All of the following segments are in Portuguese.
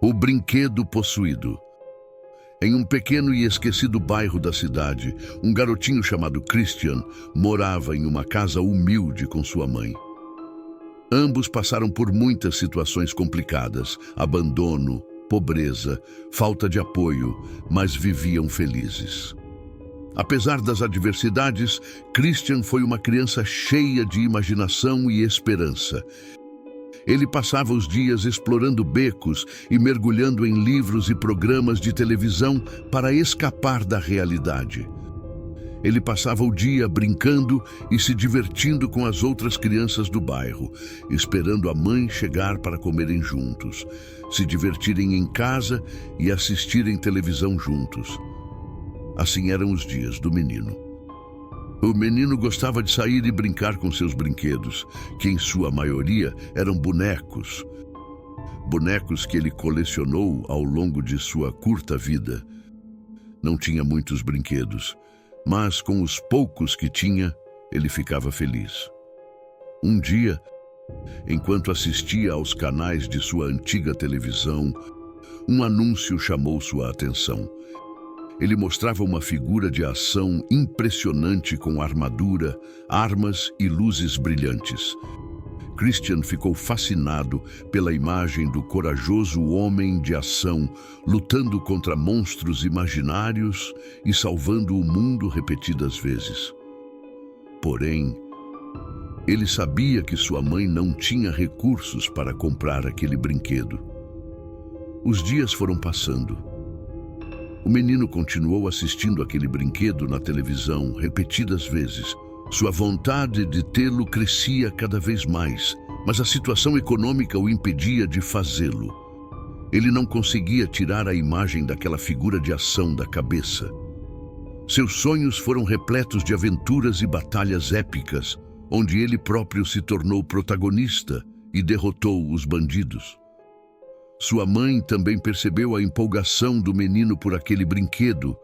O brinquedo possuído. Em um pequeno e esquecido bairro da cidade, um garotinho chamado Christian morava em uma casa humilde com sua mãe. Ambos passaram por muitas situações complicadas, abandono, pobreza, falta de apoio, mas viviam felizes. Apesar das adversidades, Christian foi uma criança cheia de imaginação e esperança. Ele passava os dias explorando becos e mergulhando em livros e programas de televisão para escapar da realidade. Ele passava o dia brincando e se divertindo com as outras crianças do bairro, esperando a mãe chegar para comerem juntos, se divertirem em casa e assistirem televisão juntos. Assim eram os dias do menino. O menino gostava de sair e brincar com seus brinquedos, que em sua maioria eram bonecos. Bonecos que ele colecionou ao longo de sua curta vida. Não tinha muitos brinquedos, mas com os poucos que tinha, ele ficava feliz. Um dia, enquanto assistia aos canais de sua antiga televisão, um anúncio chamou sua atenção. Ele mostrava uma figura de ação impressionante com armadura, armas e luzes brilhantes. Christian ficou fascinado pela imagem do corajoso homem de ação, lutando contra monstros imaginários e salvando o mundo repetidas vezes. Porém, ele sabia que sua mãe não tinha recursos para comprar aquele brinquedo. Os dias foram passando. O menino continuou assistindo aquele brinquedo na televisão repetidas vezes. Sua vontade de tê-lo crescia cada vez mais, mas a situação econômica o impedia de fazê-lo. Ele não conseguia tirar a imagem daquela figura de ação da cabeça. Seus sonhos foram repletos de aventuras e batalhas épicas, onde ele próprio se tornou protagonista e derrotou os bandidos. Sua mãe também percebeu a empolgação do menino por aquele brinquedo.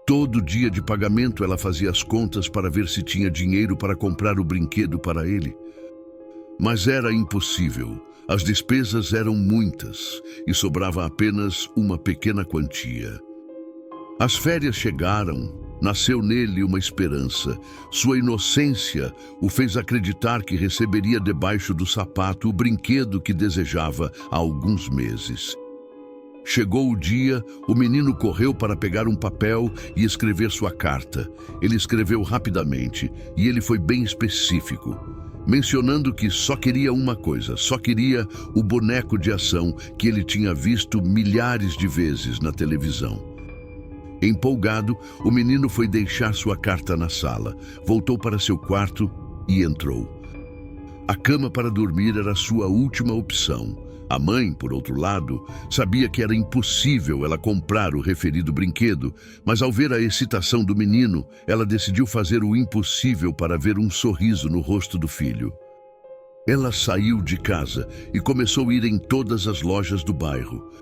Todo dia de pagamento ela fazia as contas para ver se tinha dinheiro para comprar o brinquedo para ele. Mas era impossível. As despesas eram muitas e sobrava apenas uma pequena quantia. As férias chegaram. Nasceu nele uma esperança. Sua inocência o fez acreditar que receberia debaixo do sapato o brinquedo que desejava há alguns meses. Chegou o dia, o menino correu para pegar um papel e escrever sua carta. Ele escreveu rapidamente e ele foi bem específico, mencionando que só queria uma coisa, só queria o boneco de ação que ele tinha visto milhares de vezes na televisão. Empolgado, o menino foi deixar sua carta na sala, voltou para seu quarto e entrou. A cama para dormir era sua última opção. A mãe, por outro lado, sabia que era impossível ela comprar o referido brinquedo, mas ao ver a excitação do menino, ela decidiu fazer o impossível para ver um sorriso no rosto do filho. Ela saiu de casa e começou a ir em todas as lojas do bairro.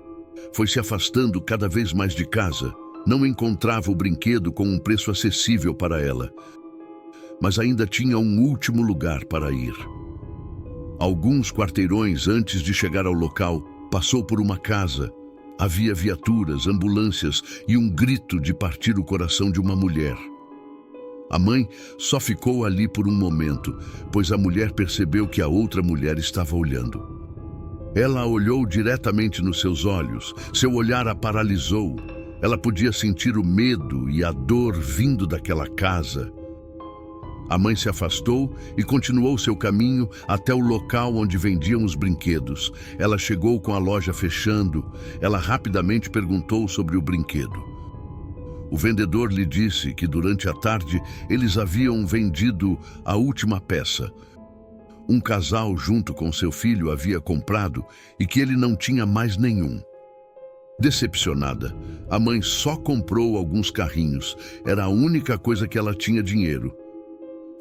Foi se afastando cada vez mais de casa. Não encontrava o brinquedo com um preço acessível para ela, mas ainda tinha um último lugar para ir. Alguns quarteirões antes de chegar ao local, passou por uma casa. Havia viaturas, ambulâncias e um grito de partir o coração de uma mulher. A mãe só ficou ali por um momento, pois a mulher percebeu que a outra mulher estava olhando. Ela olhou diretamente nos seus olhos, seu olhar a paralisou. Ela podia sentir o medo e a dor vindo daquela casa. A mãe se afastou e continuou seu caminho até o local onde vendiam os brinquedos. Ela chegou com a loja fechando. Ela rapidamente perguntou sobre o brinquedo. O vendedor lhe disse que durante a tarde eles haviam vendido a última peça. Um casal junto com seu filho havia comprado e que ele não tinha mais nenhum. Decepcionada, a mãe só comprou alguns carrinhos. Era a única coisa que ela tinha dinheiro.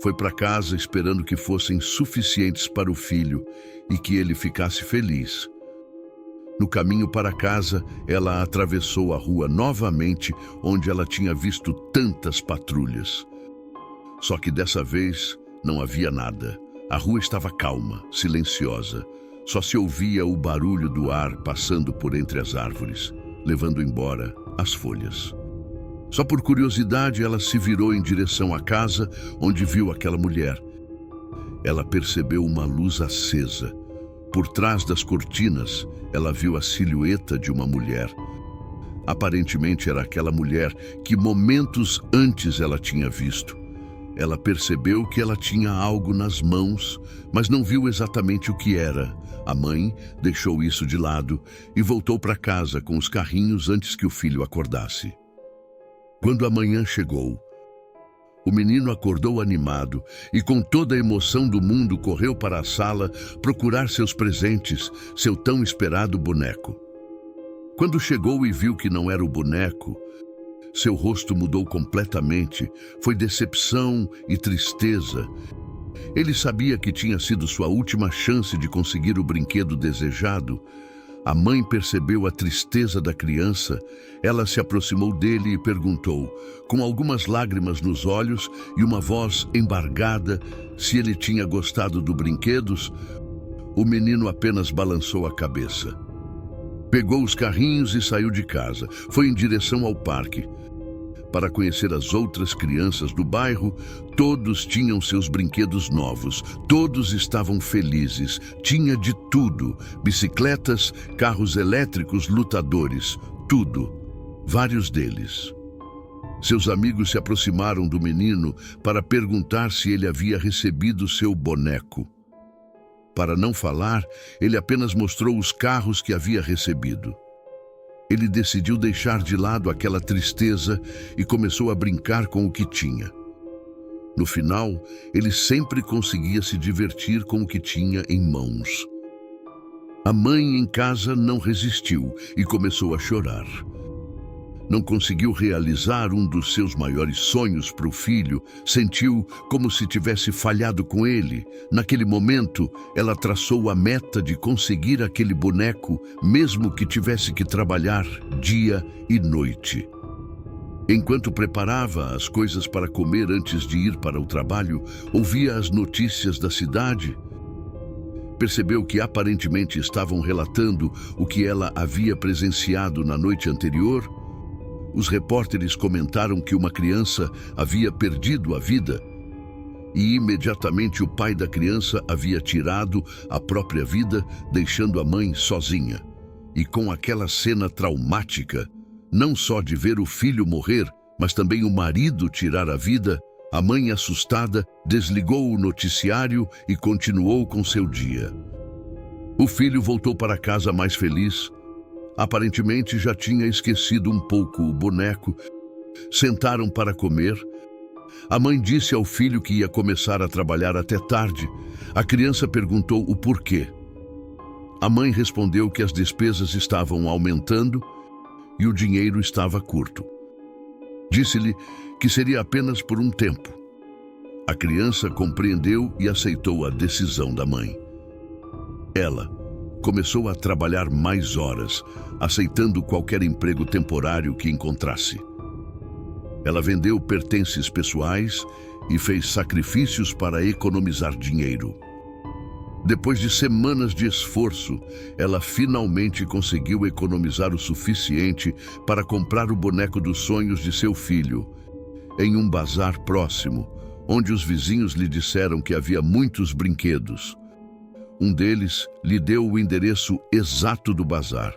Foi para casa esperando que fossem suficientes para o filho e que ele ficasse feliz. No caminho para casa, ela atravessou a rua novamente, onde ela tinha visto tantas patrulhas. Só que dessa vez não havia nada. A rua estava calma, silenciosa. Só se ouvia o barulho do ar passando por entre as árvores, levando embora as folhas. Só por curiosidade, ela se virou em direção à casa onde viu aquela mulher. Ela percebeu uma luz acesa. Por trás das cortinas, ela viu a silhueta de uma mulher. Aparentemente era aquela mulher que momentos antes ela tinha visto. Ela percebeu que ela tinha algo nas mãos, mas não viu exatamente o que era. A mãe deixou isso de lado e voltou para casa com os carrinhos antes que o filho acordasse. Quando a manhã chegou, o menino acordou animado e com toda a emoção do mundo correu para a sala procurar seus presentes, seu tão esperado boneco. Quando chegou e viu que não era o boneco, seu rosto mudou completamente, foi decepção e tristeza. Ele sabia que tinha sido sua última chance de conseguir o brinquedo desejado. A mãe percebeu a tristeza da criança. Ela se aproximou dele e perguntou, com algumas lágrimas nos olhos e uma voz embargada, se ele tinha gostado dos brinquedos. O menino apenas balançou a cabeça. Pegou os carrinhos e saiu de casa. Foi em direção ao parque. Para conhecer as outras crianças do bairro, todos tinham seus brinquedos novos, todos estavam felizes, tinha de tudo, bicicletas, carros elétricos, lutadores, tudo, vários deles. Seus amigos se aproximaram do menino para perguntar se ele havia recebido seu boneco. Para não falar, ele apenas mostrou os carros que havia recebido. Ele decidiu deixar de lado aquela tristeza e começou a brincar com o que tinha. No final, ele sempre conseguia se divertir com o que tinha em mãos. A mãe em casa não resistiu e começou a chorar. Não conseguiu realizar um dos seus maiores sonhos para o filho, sentiu como se tivesse falhado com ele. Naquele momento, ela traçou a meta de conseguir aquele boneco, mesmo que tivesse que trabalhar dia e noite. Enquanto preparava as coisas para comer antes de ir para o trabalho, ouvia as notícias da cidade. Percebeu que aparentemente estavam relatando o que ela havia presenciado na noite anterior. Os repórteres comentaram que uma criança havia perdido a vida e imediatamente o pai da criança havia tirado a própria vida, deixando a mãe sozinha. E com aquela cena traumática, não só de ver o filho morrer, mas também o marido tirar a vida, a mãe assustada desligou o noticiário e continuou com seu dia. O filho voltou para casa mais feliz. Aparentemente já tinha esquecido um pouco o boneco. Sentaram para comer. A mãe disse ao filho que ia começar a trabalhar até tarde. A criança perguntou o porquê. A mãe respondeu que as despesas estavam aumentando e o dinheiro estava curto. Disse-lhe que seria apenas por um tempo. A criança compreendeu e aceitou a decisão da mãe. Ela começou a trabalhar mais horas, aceitando qualquer emprego temporário que encontrasse. Ela vendeu pertences pessoais e fez sacrifícios para economizar dinheiro. Depois de semanas de esforço, ela finalmente conseguiu economizar o suficiente para comprar o boneco dos sonhos de seu filho, em um bazar próximo, onde os vizinhos lhe disseram que havia muitos brinquedos. Um deles lhe deu o endereço exato do bazar.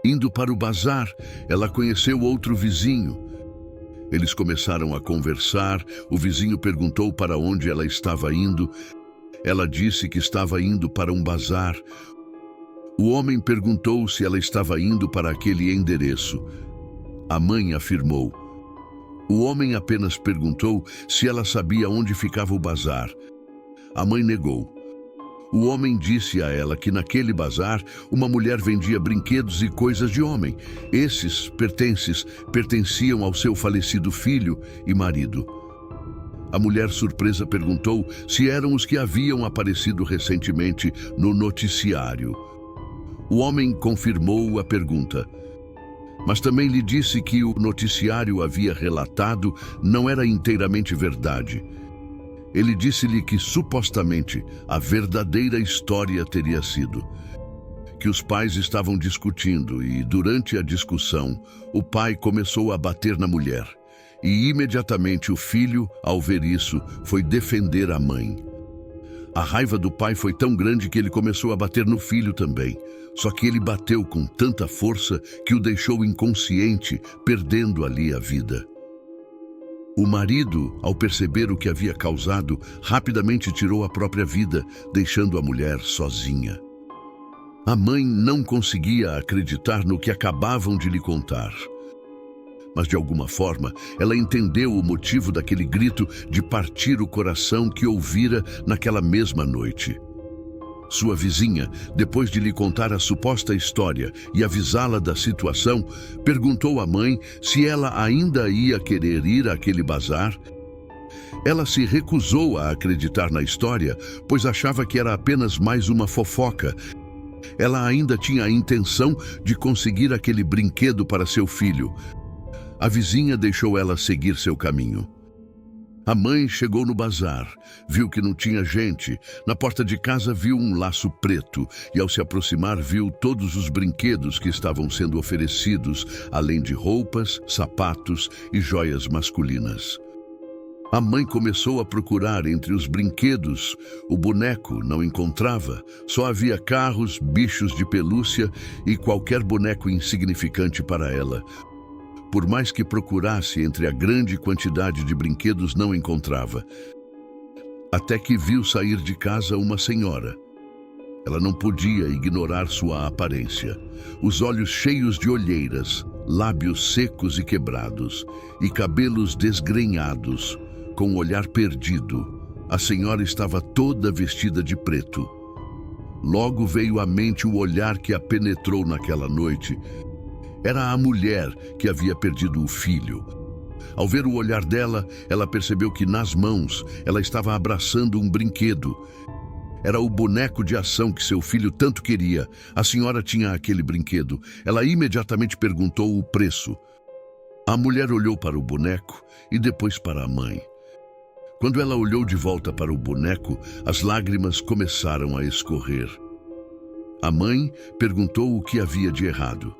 Indo para o bazar, ela conheceu outro vizinho. Eles começaram a conversar. O vizinho perguntou para onde ela estava indo. Ela disse que estava indo para um bazar. O homem perguntou se ela estava indo para aquele endereço. A mãe afirmou. O homem apenas perguntou se ela sabia onde ficava o bazar. A mãe negou. O homem disse a ela que naquele bazar uma mulher vendia brinquedos e coisas de homem. Esses pertences pertenciam ao seu falecido filho e marido. A mulher surpresa perguntou se eram os que haviam aparecido recentemente no noticiário. O homem confirmou a pergunta, mas também lhe disse que o noticiário havia relatado não era inteiramente verdade. Ele disse-lhe que, supostamente, a verdadeira história teria sido que os pais estavam discutindo e, durante a discussão, o pai começou a bater na mulher. E imediatamente o filho, ao ver isso, foi defender a mãe. A raiva do pai foi tão grande que ele começou a bater no filho também. Só que ele bateu com tanta força que o deixou inconsciente, perdendo ali a vida. O marido, ao perceber o que havia causado, rapidamente tirou a própria vida, deixando a mulher sozinha. A mãe não conseguia acreditar no que acabavam de lhe contar. Mas, de alguma forma, ela entendeu o motivo daquele grito de partir o coração que ouvira naquela mesma noite. Sua vizinha, depois de lhe contar a suposta história e avisá-la da situação, perguntou à mãe se ela ainda ia querer ir àquele bazar. Ela se recusou a acreditar na história, pois achava que era apenas mais uma fofoca. Ela ainda tinha a intenção de conseguir aquele brinquedo para seu filho. A vizinha deixou ela seguir seu caminho. A mãe chegou no bazar, viu que não tinha gente. Na porta de casa viu um laço preto e, ao se aproximar, viu todos os brinquedos que estavam sendo oferecidos, além de roupas, sapatos e joias masculinas. A mãe começou a procurar entre os brinquedos. O boneco não encontrava. Só havia carros, bichos de pelúcia e qualquer boneco insignificante para ela. Por mais que procurasse entre a grande quantidade de brinquedos, não encontrava. Até que viu sair de casa uma senhora. Ela não podia ignorar sua aparência. Os olhos cheios de olheiras, lábios secos e quebrados, e cabelos desgrenhados, com o olhar perdido. A senhora estava toda vestida de preto. Logo veio à mente o olhar que a penetrou naquela noite. Era a mulher que havia perdido o filho. Ao ver o olhar dela, ela percebeu que nas mãos ela estava abraçando um brinquedo. Era o boneco de ação que seu filho tanto queria. A senhora tinha aquele brinquedo. Ela imediatamente perguntou o preço. A mulher olhou para o boneco e depois para a mãe. Quando ela olhou de volta para o boneco, as lágrimas começaram a escorrer. A mãe perguntou o que havia de errado.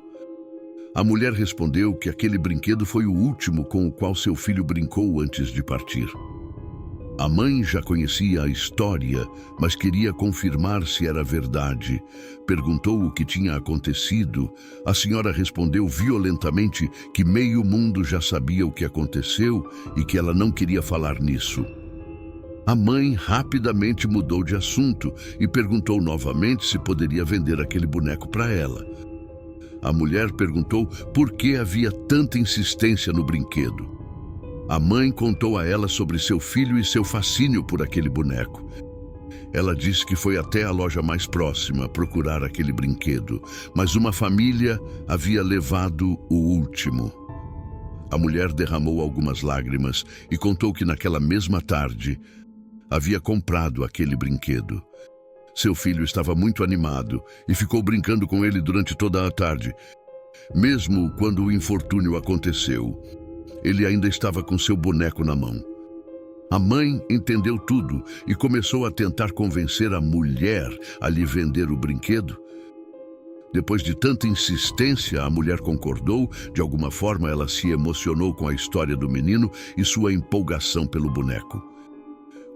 A mulher respondeu que aquele brinquedo foi o último com o qual seu filho brincou antes de partir. A mãe já conhecia a história, mas queria confirmar se era verdade. Perguntou o que tinha acontecido. A senhora respondeu violentamente que meio mundo já sabia o que aconteceu e que ela não queria falar nisso. A mãe rapidamente mudou de assunto e perguntou novamente se poderia vender aquele boneco para ela. A mulher perguntou por que havia tanta insistência no brinquedo. A mãe contou a ela sobre seu filho e seu fascínio por aquele boneco. Ela disse que foi até a loja mais próxima procurar aquele brinquedo, mas uma família havia levado o último. A mulher derramou algumas lágrimas e contou que naquela mesma tarde havia comprado aquele brinquedo. Seu filho estava muito animado e ficou brincando com ele durante toda a tarde. Mesmo quando o infortúnio aconteceu, ele ainda estava com seu boneco na mão. A mãe entendeu tudo e começou a tentar convencer a mulher a lhe vender o brinquedo. Depois de tanta insistência, a mulher concordou. De alguma forma, ela se emocionou com a história do menino e sua empolgação pelo boneco.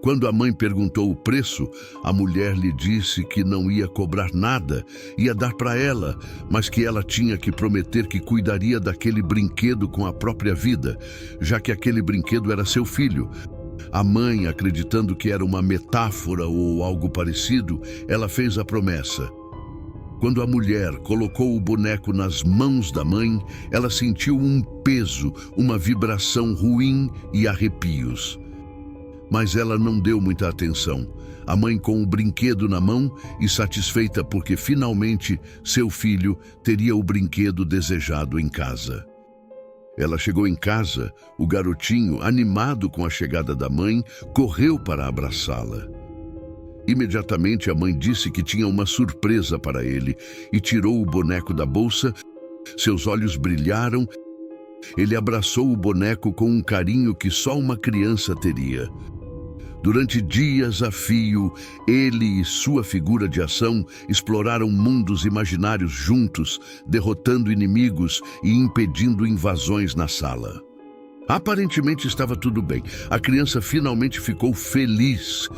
Quando a mãe perguntou o preço, a mulher lhe disse que não ia cobrar nada, ia dar para ela, mas que ela tinha que prometer que cuidaria daquele brinquedo com a própria vida, já que aquele brinquedo era seu filho. A mãe, acreditando que era uma metáfora ou algo parecido, ela fez a promessa. Quando a mulher colocou o boneco nas mãos da mãe, ela sentiu um peso, uma vibração ruim e arrepios. Mas ela não deu muita atenção. A mãe com o brinquedo na mão e satisfeita porque finalmente seu filho teria o brinquedo desejado em casa. Ela chegou em casa, o garotinho, animado com a chegada da mãe, correu para abraçá-la. Imediatamente a mãe disse que tinha uma surpresa para ele e tirou o boneco da bolsa. Seus olhos brilharam. Ele abraçou o boneco com um carinho que só uma criança teria. Durante dias a fio, ele e sua figura de ação exploraram mundos imaginários juntos, derrotando inimigos e impedindo invasões na sala. Aparentemente estava tudo bem. A criança finalmente ficou feliz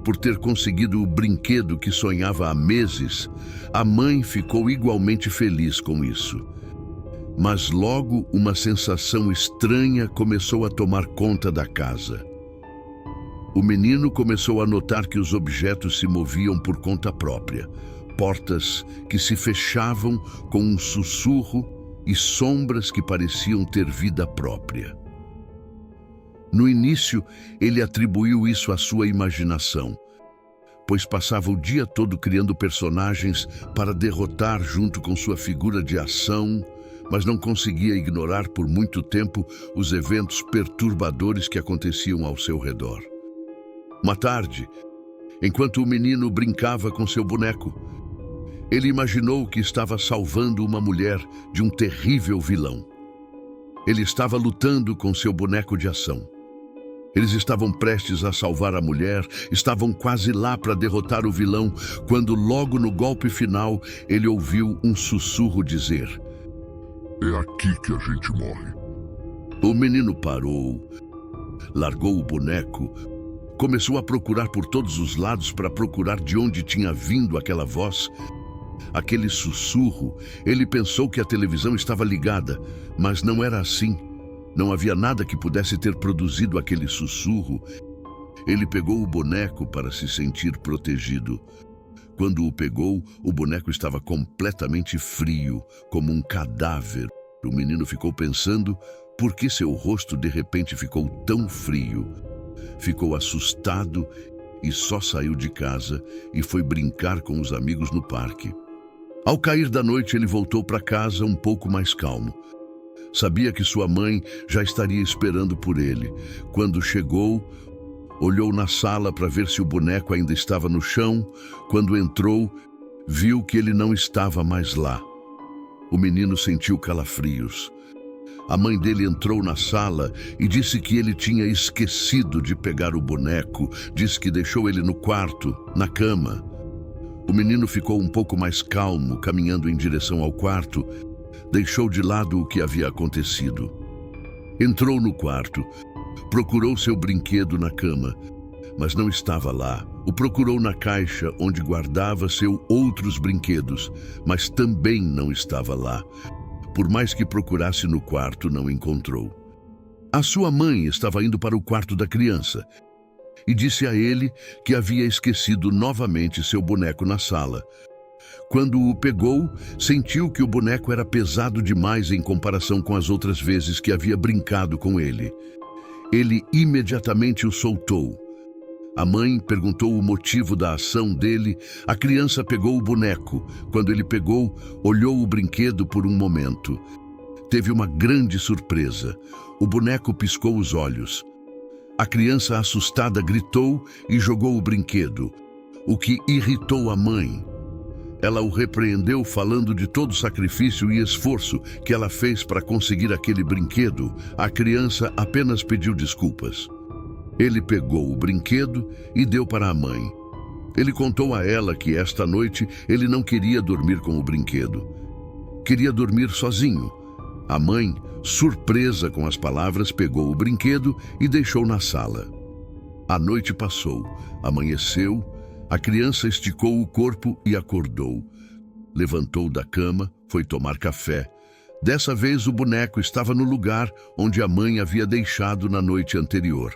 por ter conseguido o brinquedo que sonhava há meses. A mãe ficou igualmente feliz com isso. Mas logo uma sensação estranha começou a tomar conta da casa. O menino começou a notar que os objetos se moviam por conta própria. Portas que se fechavam com um sussurro e sombras que pareciam ter vida própria. No início, ele atribuiu isso à sua imaginação, pois passava o dia todo criando personagens para derrotar junto com sua figura de ação, mas não conseguia ignorar por muito tempo os eventos perturbadores que aconteciam ao seu redor. Uma tarde, enquanto o menino brincava com seu boneco, ele imaginou que estava salvando uma mulher de um terrível vilão. Ele estava lutando com seu boneco de ação. Eles estavam prestes a salvar a mulher, estavam quase lá para derrotar o vilão, quando logo no golpe final ele ouviu um sussurro dizer: "É aqui que a gente morre." O menino parou, largou o boneco, começou a procurar por todos os lados para procurar de onde tinha vindo aquela voz, aquele sussurro. Ele pensou que a televisão estava ligada, mas não era assim. Não havia nada que pudesse ter produzido aquele sussurro. Ele pegou o boneco para se sentir protegido. Quando o pegou, o boneco estava completamente frio, como um cadáver. O menino ficou pensando por que seu rosto de repente ficou tão frio. Ficou assustado e só saiu de casa e foi brincar com os amigos no parque. Ao cair da noite, ele voltou para casa um pouco mais calmo. Sabia que sua mãe já estaria esperando por ele. Quando chegou, olhou na sala para ver se o boneco ainda estava no chão. Quando entrou, viu que ele não estava mais lá. O menino sentiu calafrios. A mãe dele entrou na sala e disse que ele tinha esquecido de pegar o boneco. Disse que deixou ele no quarto, na cama. O menino ficou um pouco mais calmo, caminhando em direção ao quarto. Deixou de lado o que havia acontecido. Entrou no quarto, procurou seu brinquedo na cama, mas não estava lá. O procurou na caixa onde guardava seus outros brinquedos, mas também não estava lá. Por mais que procurasse no quarto, não encontrou. A sua mãe estava indo para o quarto da criança e disse a ele que havia esquecido novamente seu boneco na sala. Quando o pegou, sentiu que o boneco era pesado demais em comparação com as outras vezes que havia brincado com ele. Ele imediatamente o soltou. A mãe perguntou o motivo da ação dele. A criança pegou o boneco. Quando ele pegou, olhou o brinquedo por um momento. Teve uma grande surpresa. O boneco piscou os olhos. A criança, assustada, gritou e jogou o brinquedo, o que irritou a mãe. Ela o repreendeu, falando de todo o sacrifício e esforço que ela fez para conseguir aquele brinquedo. A criança apenas pediu desculpas. Ele pegou o brinquedo e deu para a mãe. Ele contou a ela que esta noite ele não queria dormir com o brinquedo. Queria dormir sozinho. A mãe, surpresa com as palavras, pegou o brinquedo e deixou na sala. A noite passou, amanheceu. A criança esticou o corpo e acordou. Levantou da cama, foi tomar café. Dessa vez o boneco estava no lugar onde a mãe havia deixado na noite anterior.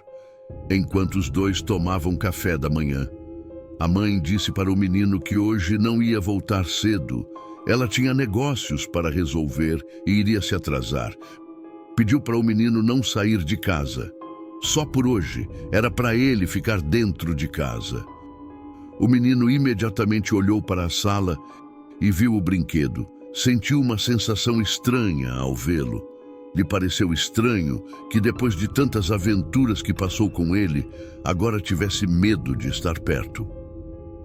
Enquanto os dois tomavam café da manhã, a mãe disse para o menino que hoje não ia voltar cedo. Ela tinha negócios para resolver e iria se atrasar. Pediu para o menino não sair de casa. Só por hoje, era para ele ficar dentro de casa. O menino imediatamente olhou para a sala e viu o brinquedo. Sentiu uma sensação estranha ao vê-lo. Lhe pareceu estranho que, depois de tantas aventuras que passou com ele, agora tivesse medo de estar perto.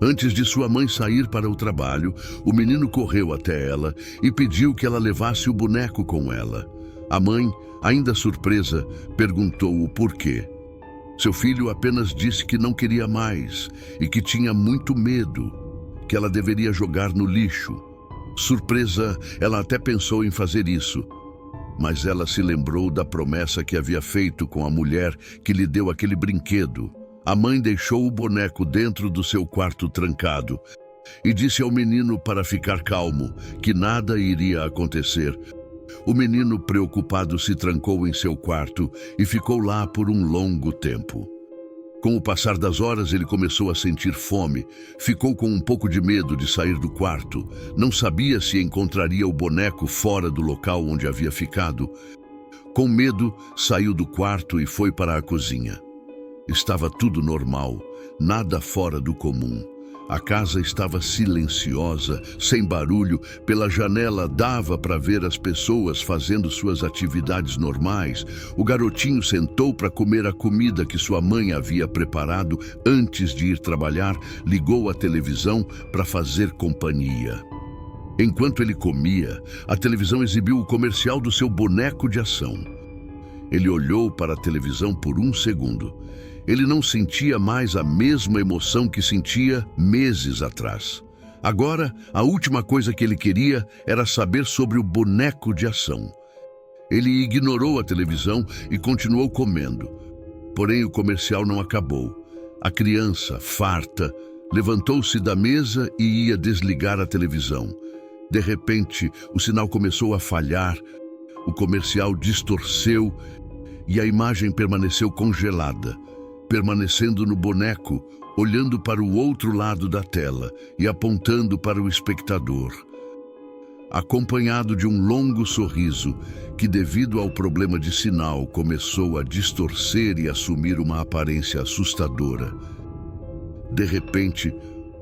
Antes de sua mãe sair para o trabalho, o menino correu até ela e pediu que ela levasse o boneco com ela. A mãe, ainda surpresa, perguntou o porquê. Seu filho apenas disse que não queria mais e que tinha muito medo, que ela deveria jogar no lixo. Surpresa, ela até pensou em fazer isso, mas ela se lembrou da promessa que havia feito com a mulher que lhe deu aquele brinquedo. A mãe deixou o boneco dentro do seu quarto trancado e disse ao menino para ficar calmo, que nada iria acontecer. O menino, preocupado, se trancou em seu quarto e ficou lá por um longo tempo. Com o passar das horas, ele começou a sentir fome. Ficou com um pouco de medo de sair do quarto. Não sabia se encontraria o boneco fora do local onde havia ficado. Com medo, saiu do quarto e foi para a cozinha. Estava tudo normal, nada fora do comum. A casa estava silenciosa, sem barulho. Pela janela dava para ver as pessoas fazendo suas atividades normais. O garotinho sentou para comer a comida que sua mãe havia preparado antes de ir trabalhar. Ligou a televisão para fazer companhia. Enquanto ele comia, a televisão exibiu o comercial do seu boneco de ação. Ele olhou para a televisão por um segundo. Ele não sentia mais a mesma emoção que sentia meses atrás. Agora, a última coisa que ele queria era saber sobre o boneco de ação. Ele ignorou a televisão e continuou comendo. Porém, o comercial não acabou. A criança, farta, levantou-se da mesa e ia desligar a televisão. De repente, o sinal começou a falhar, o comercial distorceu e a imagem permaneceu congelada. Permanecendo no boneco, olhando para o outro lado da tela e apontando para o espectador, acompanhado de um longo sorriso que, devido ao problema de sinal, começou a distorcer e assumir uma aparência assustadora. De repente,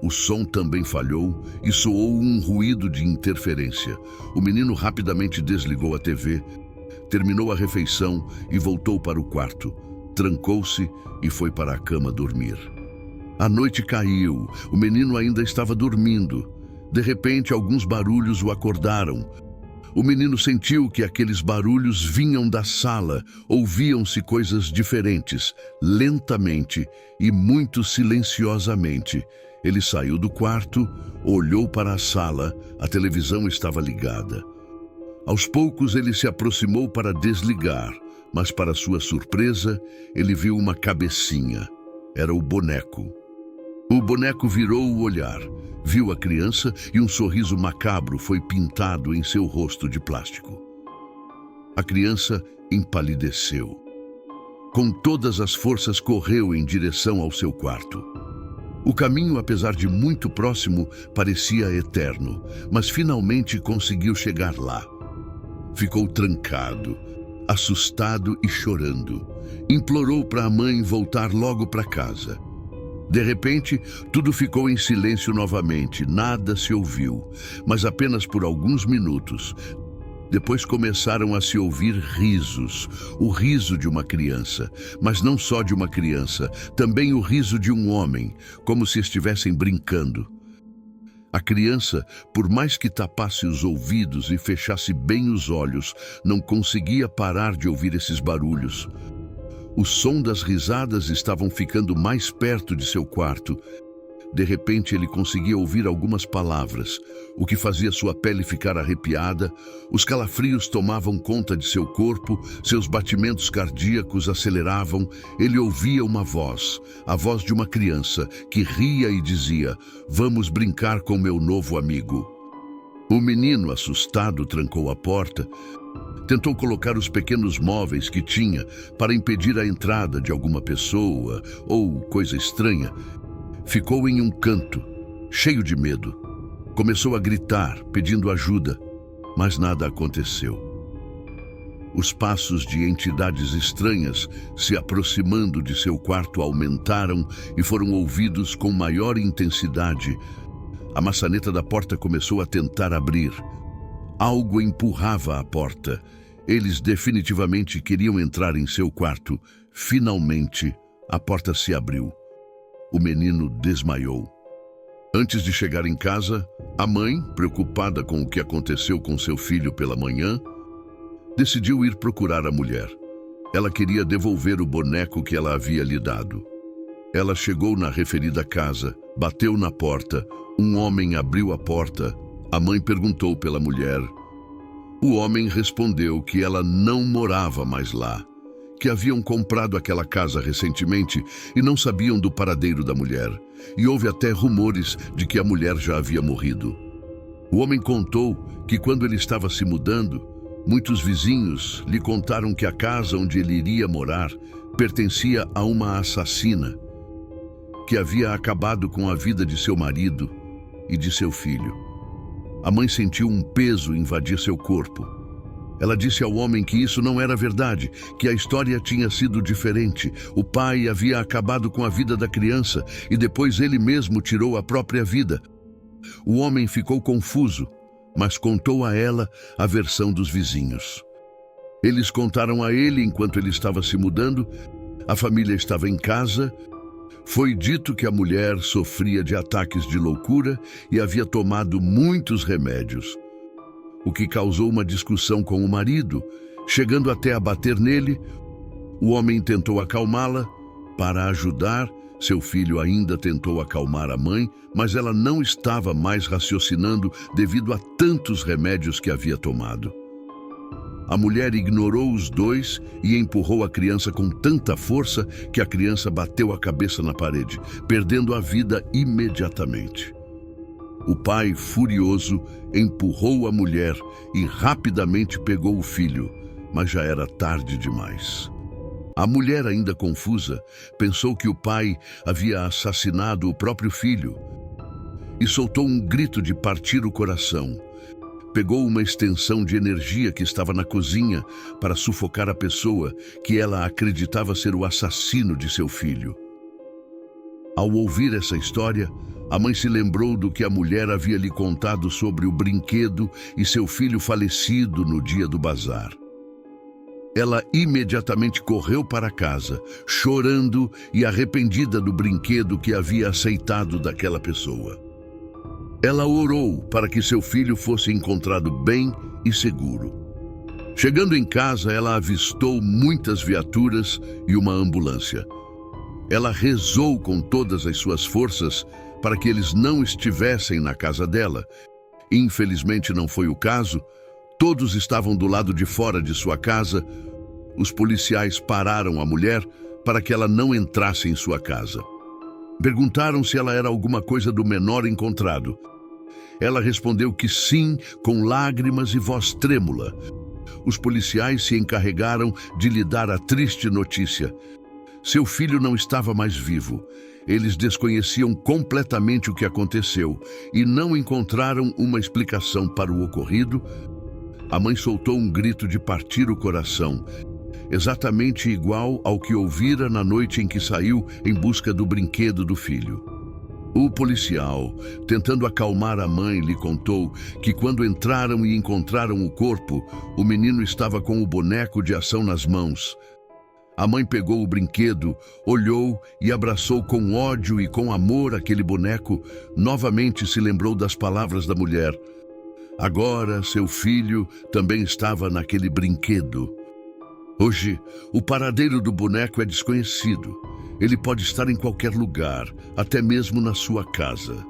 o som também falhou e soou um ruído de interferência. O menino rapidamente desligou a TV, terminou a refeição e voltou para o quarto. Trancou-se e foi para a cama dormir. A noite caiu, o menino ainda estava dormindo. De repente, alguns barulhos o acordaram. O menino sentiu que aqueles barulhos vinham da sala, ouviam-se coisas diferentes, lentamente e muito silenciosamente. Ele saiu do quarto, olhou para a sala, a televisão estava ligada. Aos poucos ele se aproximou para desligar, mas para sua surpresa, ele viu uma cabecinha. Era o boneco. O boneco virou o olhar, viu a criança e um sorriso macabro foi pintado em seu rosto de plástico. A criança empalideceu. Com todas as forças correu em direção ao seu quarto. O caminho, apesar de muito próximo, parecia eterno, mas finalmente conseguiu chegar lá. Ficou trancado, assustado e chorando. Implorou para a mãe voltar logo para casa. De repente, tudo ficou em silêncio novamente, nada se ouviu, mas apenas por alguns minutos. Depois começaram a se ouvir risos, o riso de uma criança, mas não só de uma criança, também o riso de um homem, como se estivessem brincando. A criança, por mais que tapasse os ouvidos e fechasse bem os olhos, não conseguia parar de ouvir esses barulhos. O som das risadas estavam ficando mais perto de seu quarto. De repente, ele conseguia ouvir algumas palavras, o que fazia sua pele ficar arrepiada. Os calafrios tomavam conta de seu corpo, seus batimentos cardíacos aceleravam. Ele ouvia uma voz, a voz de uma criança, que ria e dizia: "Vamos brincar com meu novo amigo." O menino, assustado, trancou a porta. Tentou colocar os pequenos móveis que tinha para impedir a entrada de alguma pessoa ou coisa estranha. Ficou em um canto, cheio de medo. Começou a gritar, pedindo ajuda, mas nada aconteceu. Os passos de entidades estranhas se aproximando de seu quarto aumentaram e foram ouvidos com maior intensidade. A maçaneta da porta começou a tentar abrir. Algo empurrava a porta. Eles definitivamente queriam entrar em seu quarto. Finalmente, a porta se abriu. O menino desmaiou. Antes de chegar em casa, a mãe, preocupada com o que aconteceu com seu filho pela manhã, decidiu ir procurar a mulher. Ela queria devolver o boneco que ela havia lhe dado. Ela chegou na referida casa, bateu na porta. Um homem abriu a porta. A mãe perguntou pela mulher. O homem respondeu que ela não morava mais lá, que haviam comprado aquela casa recentemente e não sabiam do paradeiro da mulher. E houve até rumores de que a mulher já havia morrido. O homem contou que quando ele estava se mudando, muitos vizinhos lhe contaram que a casa onde ele iria morar pertencia a uma assassina que havia acabado com a vida de seu marido e de seu filho. A mãe sentiu um peso invadir seu corpo. Ela disse ao homem que isso não era verdade, que a história tinha sido diferente. O pai havia acabado com a vida da criança e depois ele mesmo tirou a própria vida. O homem ficou confuso, mas contou a ela a versão dos vizinhos. Eles contaram a ele enquanto ele estava se mudando. A família estava em casa. Foi dito que a mulher sofria de ataques de loucura e havia tomado muitos remédios, o que causou uma discussão com o marido, chegando até a bater nele. O homem tentou acalmá-la. Para ajudar, seu filho ainda tentou acalmar a mãe, mas ela não estava mais raciocinando devido a tantos remédios que havia tomado. A mulher ignorou os dois e empurrou a criança com tanta força que a criança bateu a cabeça na parede, perdendo a vida imediatamente. O pai, furioso, empurrou a mulher e rapidamente pegou o filho, mas já era tarde demais. A mulher, ainda confusa, pensou que o pai havia assassinado o próprio filho e soltou um grito de partir o coração. Pegou uma extensão de energia que estava na cozinha para sufocar a pessoa que ela acreditava ser o assassino de seu filho. Ao ouvir essa história, a mãe se lembrou do que a mulher havia lhe contado sobre o brinquedo e seu filho falecido no dia do bazar. Ela imediatamente correu para casa, chorando e arrependida do brinquedo que havia aceitado daquela pessoa. Ela orou para que seu filho fosse encontrado bem e seguro. Chegando em casa, ela avistou muitas viaturas e uma ambulância. Ela rezou com todas as suas forças para que eles não estivessem na casa dela. Infelizmente não foi o caso. Todos estavam do lado de fora de sua casa. Os policiais pararam a mulher para que ela não entrasse em sua casa. Perguntaram se ela era alguma coisa do menor encontrado. Ela respondeu que sim, com lágrimas e voz trêmula. Os policiais se encarregaram de lhe dar a triste notícia. Seu filho não estava mais vivo. Eles desconheciam completamente o que aconteceu e não encontraram uma explicação para o ocorrido. A mãe soltou um grito de partir o coração, exatamente igual ao que ouvira na noite em que saiu em busca do brinquedo do filho. O policial, tentando acalmar a mãe, lhe contou que quando entraram e encontraram o corpo, o menino estava com o boneco de ação nas mãos. A mãe pegou o brinquedo, olhou e abraçou com ódio e com amor aquele boneco. Novamente se lembrou das palavras da mulher. Agora seu filho também estava naquele brinquedo. Hoje, o paradeiro do boneco é desconhecido. Ele pode estar em qualquer lugar, até mesmo na sua casa.